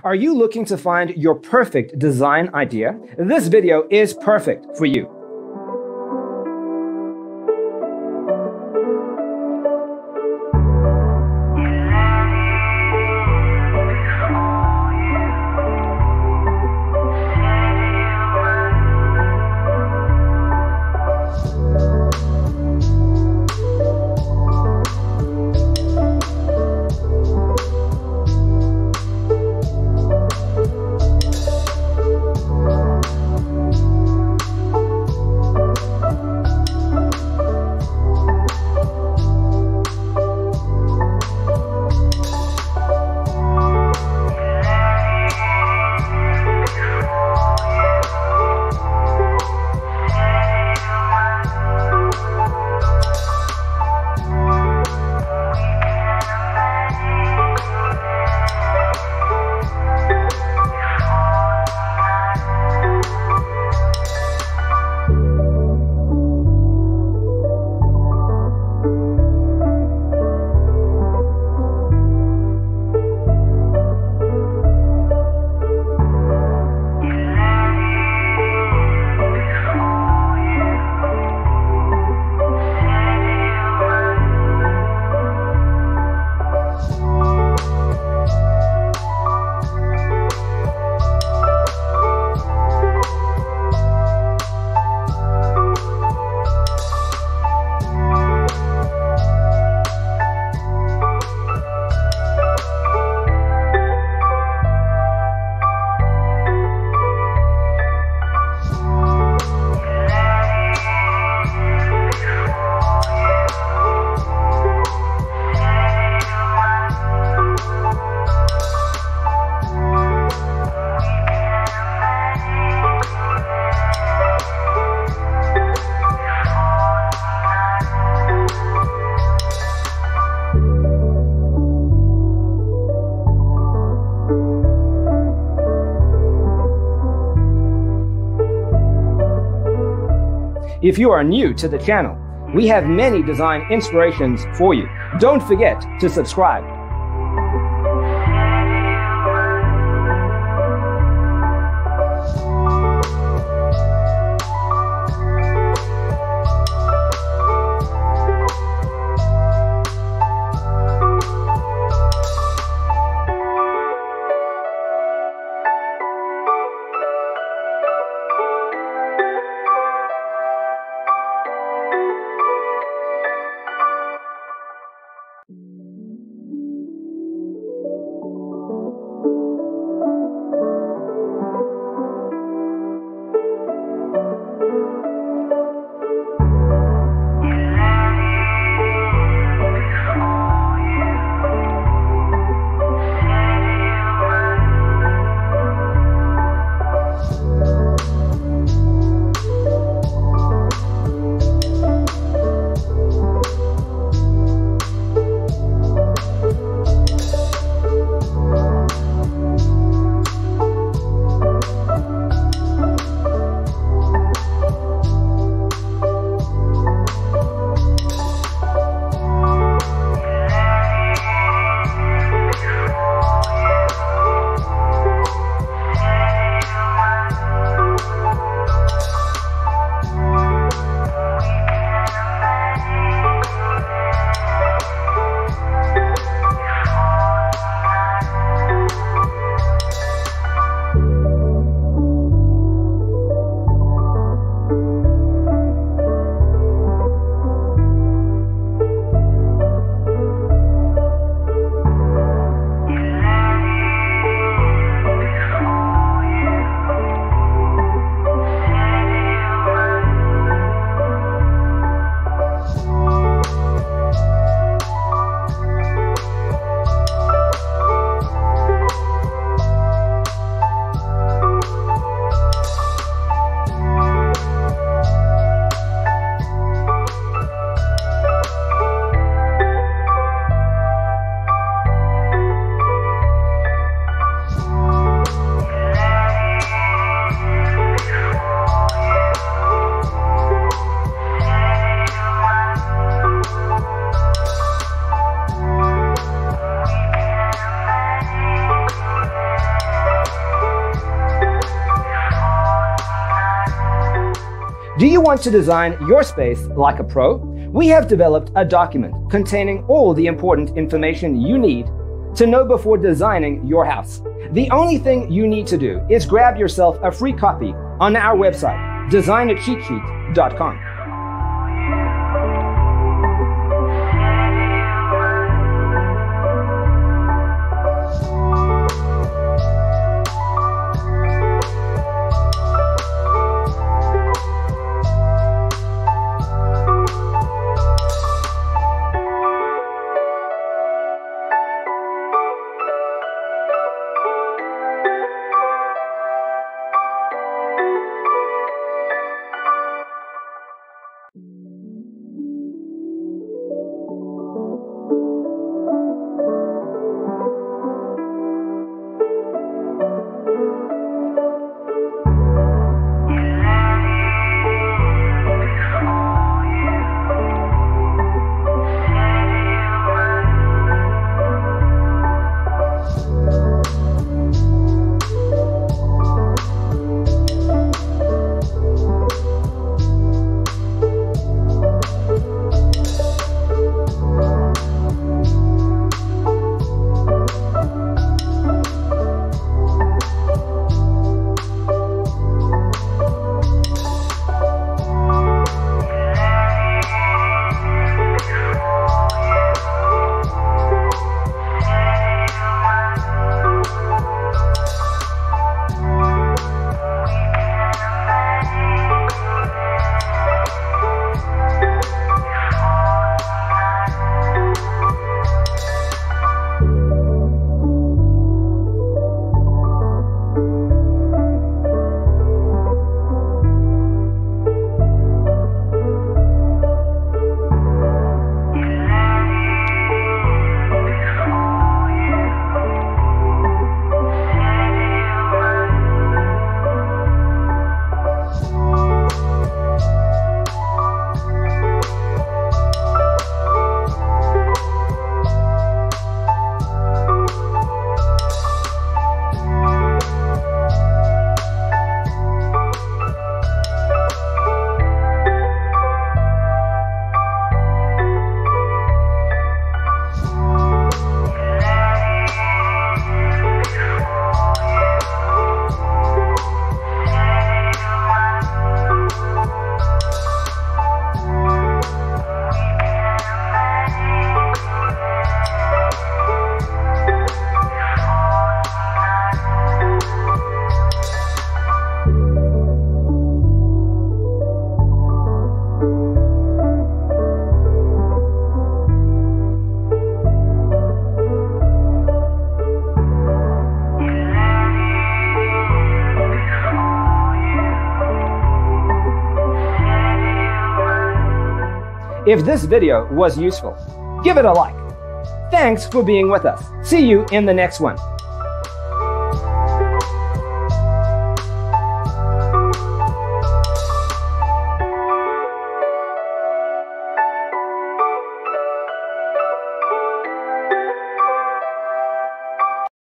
Are you looking to find your perfect design idea? This video is perfect for you. If you are new to the channel, we have many design inspirations for you. Don't forget to subscribe. Do you want to design your space like a pro? We have developed a document containing all the important information you need to know before designing your house. The only thing you need to do is grab yourself a free copy on our website, designacheatsheet.com. If this video was useful, give it a like. Thanks for being with us. See you in the next one.